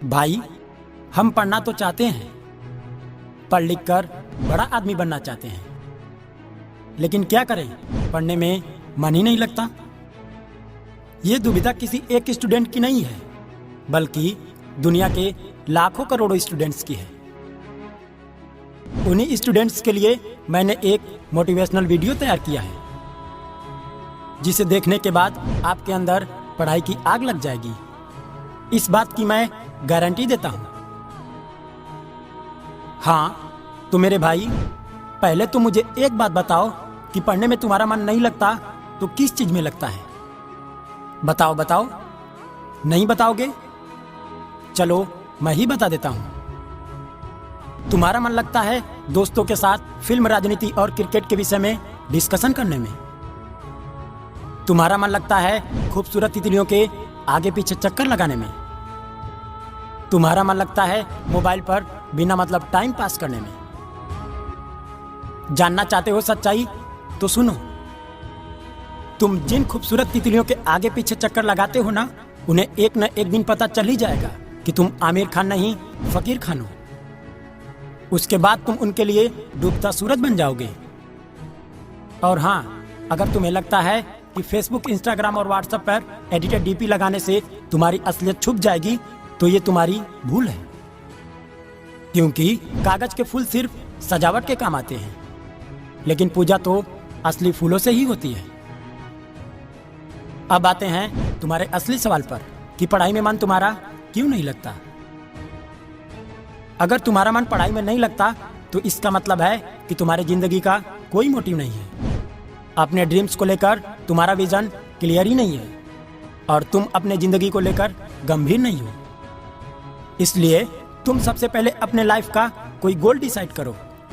भाई, हम पढ़ना तो चाहते हैं, पढ़ लिख कर बड़ा आदमी बनना चाहते हैं, लेकिन क्या करें, पढ़ने में मन ही नहीं लगता। ये दुविधा किसी एक स्टूडेंट की नहीं है, बल्कि दुनिया के लाखों करोड़ों स्टूडेंट्स की है। उन्हीं स्टूडेंट्स के लिए मैंने एक मोटिवेशनल वीडियो तैयार किया है, जिसे देखने के बाद आपके अंदर पढ़ाई की आग लग जाएगी। इस बात की मैं गारंटी देता हूं। हाँ, तो मेरे भाई, पहले तो मुझे एक बात बताओ कि पढ़ने में तुम्हारा मन नहीं लगता तो किस चीज में लगता है? बताओ बताओ। नहीं बताओगे? चलो मैं ही बता देता हूं। तुम्हारा मन लगता है दोस्तों के साथ फिल्म, राजनीति और क्रिकेट के विषय में डिस्कशन करने में। तुम्हारा मन लगता है खूबसूरत तितलियों के आगे पीछे चक्कर लगाने में। तुम्हारा मन लगता है मोबाइल पर बिना मतलब टाइम पास करने में। जानना चाहते हो सच्चाई? तो सुनो, तुम जिन खूबसूरत तितलियों के आगे पीछे चक्कर लगाते हो ना, उन्हें एक न एक दिन पता चल ही जाएगा कि तुम आमिर खान नहीं, फकीर खान हो। उसके बाद तुम उनके लिए डूबता सूरज बन जाओगे। और हाँ, अगर तुम्हें लगता है कि फेसबुक, इंस्टाग्राम और व्हाट्सएप पर एडिटेड डीपी लगाने से तुम्हारी असलियत छुप जाएगी, तो ये तुम्हारी भूल है, क्योंकि कागज के फूल सिर्फ सजावट के काम आते हैं, लेकिन पूजा तो असली फूलों से ही होती है। अब आते हैं तुम्हारे असली सवाल पर कि पढ़ाई में मन तुम्हारा क्यों नहीं लगता। अगर तुम्हारा मन पढ़ाई में नहीं लगता तो इसका मतलब है कि तुम्हारी जिंदगी का कोई मोटिव नहीं है। अपने ड्रीम्स को लेकर तुम्हारा विजन क्लियर ही नहीं है, और तुम अपने जिंदगी को लेकर गंभीर नहीं हो। इसलिए तुम सबसे पहले अपने लाइफ का कोई गोल डिसाइड करो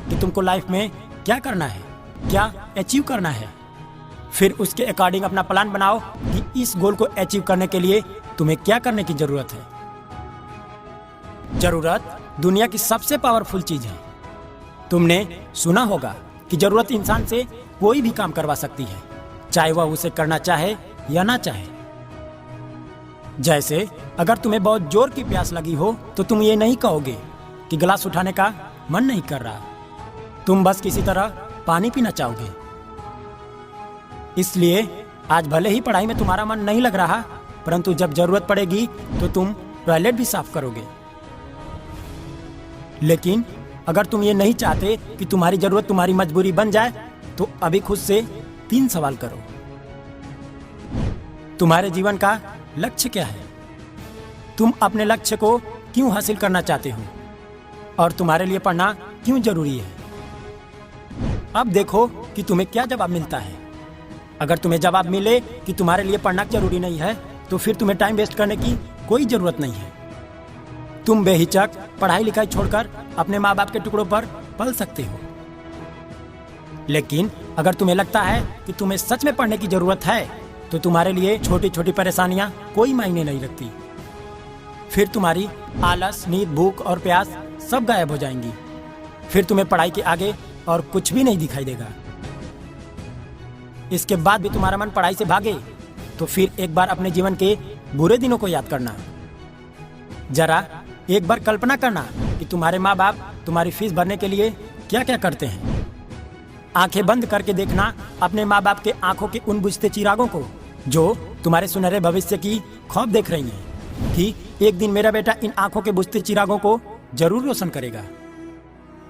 कि तुमको लाइफ में क्या करना है, क्या अचीव करना है। फिर उसके अकॉर्डिंग अपना प्लान बनाओ कि इस गोल को अचीव करने के लिए तुम्हें क्या करने की जरूरत है। जरूरत दुनिया की सबसे पावरफुल चीज है। तुमने सुना होगा कि जरूरत इंसान से कोई भी काम करवा सकती है, चाहे वह उसे करना चाहे या ना चाहे। जैसे अगर तुम्हें बहुत जोर की प्यास लगी हो तो तुम ये नहीं कहोगे कि गिलास उठाने का मन नहीं कर रहा, तुम बस किसी तरह पानी पीना चाहोगे। इसलिए आज भले ही पढ़ाई में तुम्हारा मन नहीं लग रहा, परंतु जब जरूरत पड़ेगी तो तुम टॉयलेट भी साफ करोगे। लेकिन अगर तुम ये नहीं चाहते कि तुम्हारी जरूरत तुम्हारी मजबूरी बन जाए, तो अभी खुद से 3 सवाल करो। तुम्हारे जीवन का लक्ष्य क्या है? तुम अपने लक्ष्य को क्यों हासिल करना चाहते हो? और तुम्हारे लिए पढ़ना क्यों जरूरी है? अब देखो कि तुम्हें क्या जवाब मिलता है। अगर तुम्हें जवाब मिले कि तुम्हारे लिए पढ़ना जरूरी नहीं है, तो फिर तुम्हें टाइम वेस्ट करने की कोई जरूरत नहीं है। तुम बेहिचक पढ़ाई लिखाई छोड़कर अपने माँ बाप के टुकड़ों पर पल सकते हो। लेकिन अगर तुम्हें लगता है कि तुम्हें सच में पढ़ने की जरूरत है, तो तुम्हारे लिए छोटी छोटी परेशानियां कोई मायने नहीं रखती। फिर तुम्हारी आलस, नींद, भूख और प्यास सब गायब हो जाएंगी। फिर तुम्हें पढ़ाई के आगे और कुछ भी नहीं दिखाई देगा। इसके बाद भी तुम्हारा मन पढ़ाई से भागे, तो फिर एक बार अपने जीवन के बुरे दिनों को याद करना। जरा एक बार कल्पना करना कि तुम्हारे माँ बाप तुम्हारी फीस भरने के लिए क्या क्या करते हैं। आंखें बंद करके देखना अपने माँ बाप के आंखों के उन बुझते चिरागों को, जो तुम्हारे सुनहरे भविष्य की ख्वाब देख रही हैं कि एक दिन मेरा बेटा इन आंखों के बुझते चिरागों को जरूर रोशन करेगा।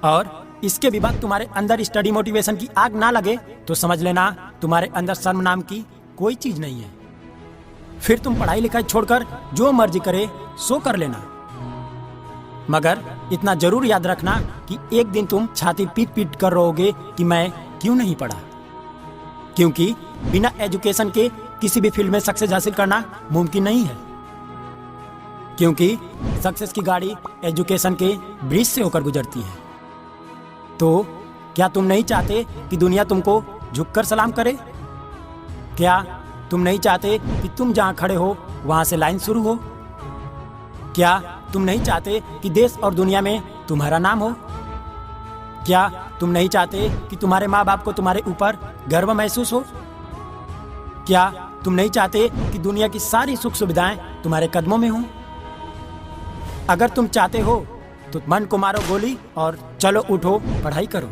और इसके भी बाद तुम्हारे अंदर स्टडी मोटिवेशन की आग ना लगे, तो समझ लेना तुम्हारे अंदर शर्म नाम की कोई चीज नहीं है। फिर तुम पढ़ाई लिखाई छोड़कर जो मर्जी करे सो कर लेना, मगर इतना जरूर याद रखना कि एक दिन तुम छाती पीट पीट कर रोओगे कि मैं क्यों नहीं पढ़ा। क्योंकि बिना एजुकेशन के किसी भी फील्ड में सक्सेस हासिल करना मुमकिन नहीं है, क्योंकि सक्सेस की गाड़ी एजुकेशन के ब्रिज से होकर गुजरती है। तो क्या तुम नहीं चाहते कि दुनिया तुमको झुककर सलाम करे? क्या तुम नहीं चाहते कि तुम जहां खड़े हो वहां से लाइन शुरू हो? क्या तुम नहीं चाहते कि देश और दुनिया में तुम्हारा नाम हो? क्या तुम नहीं चाहते कि तुम्हारे माँ बाप को तुम्हारे ऊपर गर्व महसूस हो? क्या तुम नहीं चाहते कि दुनिया की सारी सुख सुविधाएं तुम्हारे कदमों में हों? अगर तुम चाहते हो तो मन को मारो गोली और चलो उठो, पढ़ाई करो।